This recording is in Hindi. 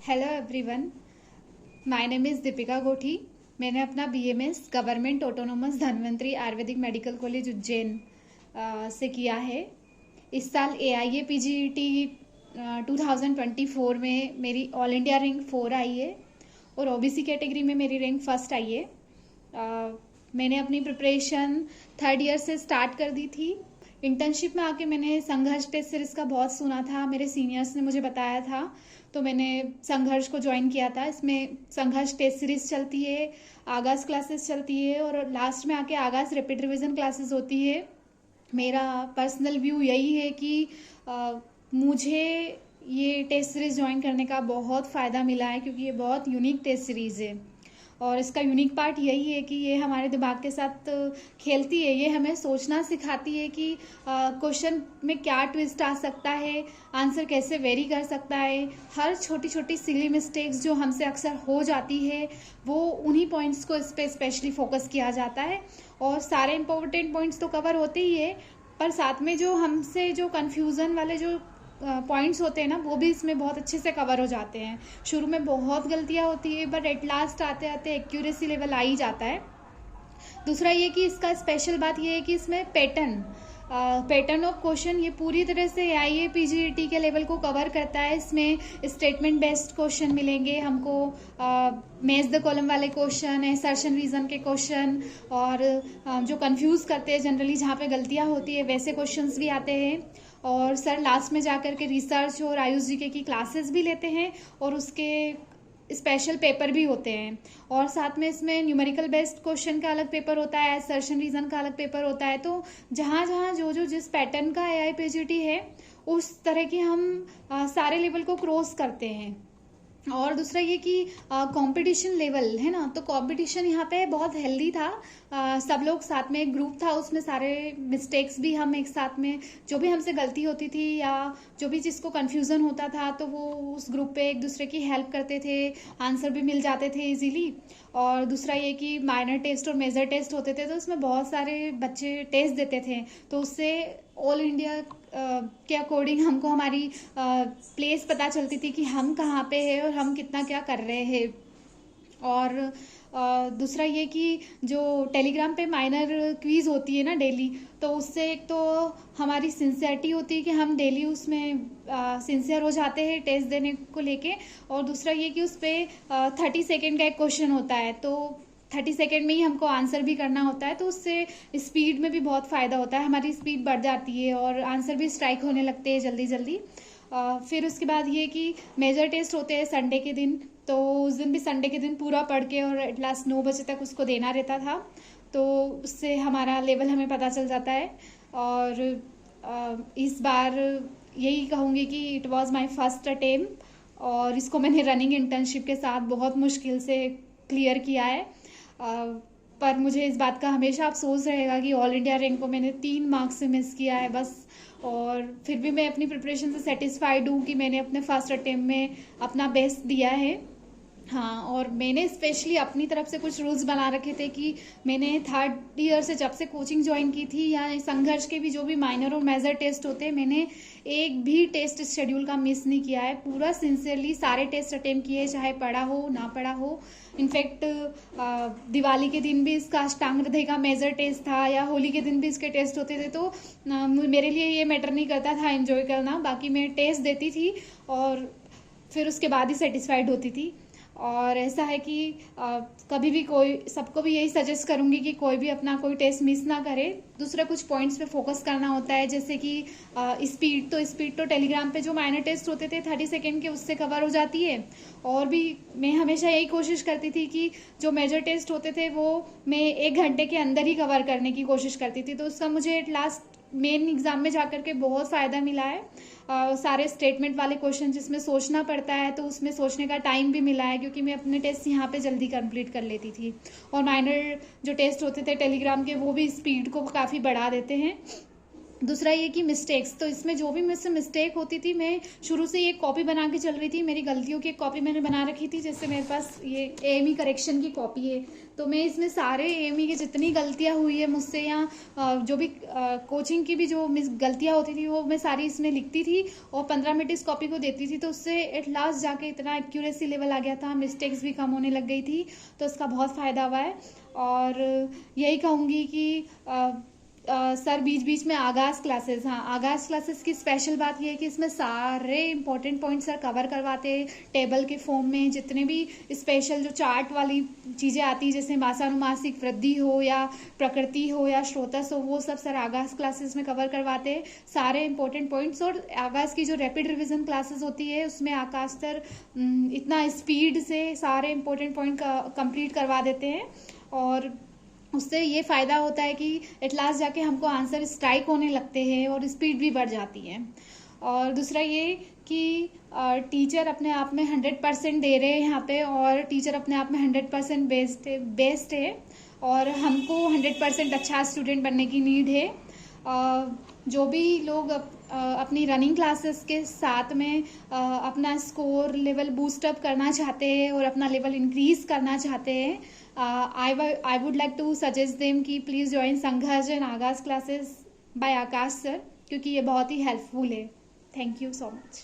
Hello everyone, my name is Deepika Gothi. मैंने अपना BMS government autonomous Dhanvantari ayurvedic medical college Ujjain से किया है। इस साल एआईए पीजीईटी 2024 में मेरी ऑल इंडिया रैंक 4 आई है और ओबीसी कैटेगरी में मेरी रैंक फर्स्ट आई है। मैंने अपनी प्रिपरेशन थर्ड ईयर से स्टार्ट कर दी थी। इंटर्नशिप में आके मैंने संघर्ष टेस्ट सीरीज़ का बहुत सुना था, मेरे सीनियर्स ने मुझे बताया था, तो मैंने संघर्ष को ज्वाइन किया था। इसमें संघर्ष टेस्ट सीरीज चलती है, आगाज़ क्लासेस चलती है और लास्ट में आके आगाज़ रैपिड रिवीजन क्लासेस होती है। मेरा पर्सनल व्यू यही है कि मुझे ये टेस्ट सीरीज़ ज्वाइन करने का बहुत फ़ायदा मिला है, क्योंकि ये बहुत यूनिक टेस्ट सीरीज़ है और इसका यूनिक पार्ट यही है कि ये हमारे दिमाग के साथ खेलती है। ये हमें सोचना सिखाती है कि क्वेश्चन में क्या ट्विस्ट आ सकता है, आंसर कैसे वेरी कर सकता है। हर छोटी छोटी सिली मिस्टेक्स जो हमसे अक्सर हो जाती है, वो उन्हीं पॉइंट्स को इस पर स्पेशली फोकस किया जाता है। और सारे इंपॉर्टेंट पॉइंट्स तो कवर होते ही है, पर साथ में जो हमसे जो कन्फ्यूज़न वाले जो पॉइंट्स होते हैं ना, वो भी इसमें बहुत अच्छे से कवर हो जाते हैं। शुरू में बहुत गलतियां होती है, बट एट लास्ट आते आते एक्यूरेसी लेवल आ ही जाता है। दूसरा ये कि इसका स्पेशल बात ये है कि इसमें पैटर्न ऑफ क्वेश्चन ये पूरी तरह से एआईए पीजीईटी के लेवल को कवर करता है। इसमें स्टेटमेंट बेस्ड क्वेश्चन मिलेंगे हमको, मैच द कॉलम वाले क्वेश्चन, असर्शन रीजन के क्वेश्चन, और जो कंफ्यूज करते हैं जनरली, जहाँ पे गलतियाँ होती है वैसे क्वेश्चंस भी आते हैं। और सर लास्ट में जाकर के रिसर्च और आयुष जीके की क्लासेस भी लेते हैं और उसके स्पेशल पेपर भी होते हैं। और साथ में इसमें न्यूमेरिकल बेस्ड क्वेश्चन का अलग पेपर होता है, असर्शन रीजन का अलग पेपर होता है। तो जहाँ जहाँ जो जिस पैटर्न का एआई पीजीटी है, उस तरह के हम सारे लेवल को क्रॉस करते हैं। और दूसरा ये कि कंपटीशन लेवल है ना, तो कंपटीशन यहाँ पे बहुत हेल्दी था। सब लोग साथ में एक ग्रुप था, उसमें सारे मिस्टेक्स भी हम एक साथ में, जो भी हमसे गलती होती थी या जो भी जिसको कन्फ्यूज़न होता था, तो वो उस ग्रुप पे एक दूसरे की हेल्प करते थे, आंसर भी मिल जाते थे इजीली। और दूसरा ये कि माइनर टेस्ट और मेजर टेस्ट होते थे, तो उसमें बहुत सारे बच्चे टेस्ट देते थे, तो उससे ऑल इंडिया के अकॉर्डिंग हमको हमारी प्लेस पता चलती थी कि हम कहाँ पे हैं और हम कितना क्या कर रहे हैं। और दूसरा ये कि जो टेलीग्राम पे माइनर क्विज होती है ना डेली, तो उससे एक तो हमारी सिंसियरिटी होती है कि हम डेली उसमें सिंसियर हो जाते हैं टेस्ट देने को लेके। और दूसरा ये कि उस पर 30 सेकेंड का एक क्वेश्चन होता है, तो 30 सेकेंड में ही हमको आंसर भी करना होता है, तो उससे स्पीड में भी बहुत फ़ायदा होता है, हमारी स्पीड बढ़ जाती है और आंसर भी स्ट्राइक होने लगते हैं जल्दी जल्दी। फिर उसके बाद ये कि मेजर टेस्ट होते हैं संडे के दिन, तो उस दिन भी संडे के दिन पूरा पढ़ के और एट लास्ट 9 बजे तक उसको देना रहता था, तो उससे हमारा लेवल हमें पता चल जाता है। और इस बार यही कहूँगी कि it was my first attempt और इसको मैंने रनिंग इंटर्नशिप के साथ बहुत मुश्किल से क्लियर किया है। पर मुझे इस बात का हमेशा अफसोस रहेगा कि ऑल इंडिया रैंक को मैंने 3 मार्क्स से मिस किया है बस। और फिर भी मैं अपनी प्रिपरेशन से सेटिस्फाइड हूँ कि मैंने अपने फर्स्ट अटेम्प्ट में अपना बेस्ट दिया है। हाँ, और मैंने स्पेशली अपनी तरफ से कुछ रूल्स बना रखे थे कि मैंने थर्ड ईयर से जब से कोचिंग ज्वाइन की थी, या संघर्ष के भी जो भी माइनर और मेजर टेस्ट होते हैं, मैंने एक भी टेस्ट शेड्यूल का मिस नहीं किया है। पूरा सिंसियरली सारे टेस्ट अटेम्प्ट किए, चाहे पढ़ा हो ना पढ़ा हो। इनफैक्ट दिवाली के दिन भी इसका अष्टांग हृदय का मेजर टेस्ट था, या होली के दिन भी इसके टेस्ट होते थे, तो मेरे लिए ये मैटर नहीं करता था एंजॉय करना, बाकी मैं टेस्ट देती थी और फिर उसके बाद ही सेटिस्फाइड होती थी। और ऐसा है कि कभी भी कोई, सबको भी यही सजेस्ट करूँगी कि कोई भी अपना कोई टेस्ट मिस ना करे। दूसरा कुछ पॉइंट्स पे फोकस करना होता है, जैसे कि स्पीड तो टेलीग्राम पे जो माइनर टेस्ट होते थे 30 सेकेंड के, उससे कवर हो जाती है। और भी मैं हमेशा यही कोशिश करती थी कि जो मेजर टेस्ट होते थे वो मैं 1 घंटे के अंदर ही कवर करने की कोशिश करती थी, तो उसका मुझे एट लास्ट मेन एग्जाम में जाकर के बहुत फ़ायदा मिला है। सारे स्टेटमेंट वाले क्वेश्चन जिसमें सोचना पड़ता है, तो उसमें सोचने का टाइम भी मिला है, क्योंकि मैं अपने टेस्ट यहाँ पे जल्दी कंप्लीट कर लेती थी। और माइनर जो टेस्ट होते थे टेलीग्राम के, वो भी स्पीड को काफ़ी बढ़ा देते हैं। दूसरा ये कि मिस्टेक्स, तो इसमें जो भी मुझसे मिस्टेक होती थी, मैं शुरू से ये कॉपी बना के चल रही थी, मेरी गलतियों की एक कॉपी मैंने बना रखी थी, जैसे मेरे पास ये एएमई करेक्शन की कॉपी है, तो मैं इसमें सारे एएमई की जितनी गलतियां हुई है मुझसे, या जो भी कोचिंग की भी जो गलतियां होती थी वो मैं सारी इसमें लिखती थी और 15 मिनट इस कॉपी को देती थी, तो उससे एट लास्ट जाके इतना एक्यूरेसी लेवल आ गया था, मिस्टेक्स भी कम होने लग गई थी, तो इसका बहुत फ़ायदा हुआ है। और यही कहूँगी कि सर बीच बीच में आगाज क्लासेस, हाँ आगाज क्लासेस की स्पेशल बात ये है कि इसमें सारे इंपॉर्टेंट पॉइंट सर कवर करवाते हैं टेबल के फॉर्म में, जितने भी स्पेशल जो चार्ट वाली चीज़ें आती है जैसे मासानुमासिक वृद्धि हो या प्रकृति हो या स्रोतस हो, वो सब सर आगाज क्लासेस में कवर करवाते हैं सारे इंपॉर्टेंट पॉइंट्स। और आगाज की जो रैपिड रिविजन क्लासेस होती है उसमें आकाश सर इतना स्पीड से सारे इंपॉर्टेंट पॉइंट कंप्लीट करवा देते हैं, और उससे ये फ़ायदा होता है कि एट लास्ट जाके हमको आंसर स्ट्राइक होने लगते हैं और स्पीड भी बढ़ जाती है। और दूसरा ये कि टीचर अपने आप में 100% दे रहे हैं यहाँ पे, और टीचर अपने आप में 100% बेस्ट है, और हमको 100% अच्छा स्टूडेंट बनने की नीड है। जो भी लोग अपनी रनिंग क्लासेस के साथ में अपना स्कोर लेवल बूस्ट अप करना चाहते हैं और अपना लेवल इंक्रीज करना चाहते हैं, I would like to suggest them कि प्लीज़ ज्वाइन संघर्ष एंड आगाज क्लासेस बाय आकाश सर, क्योंकि ये बहुत ही हेल्पफुल है। Thank you so much.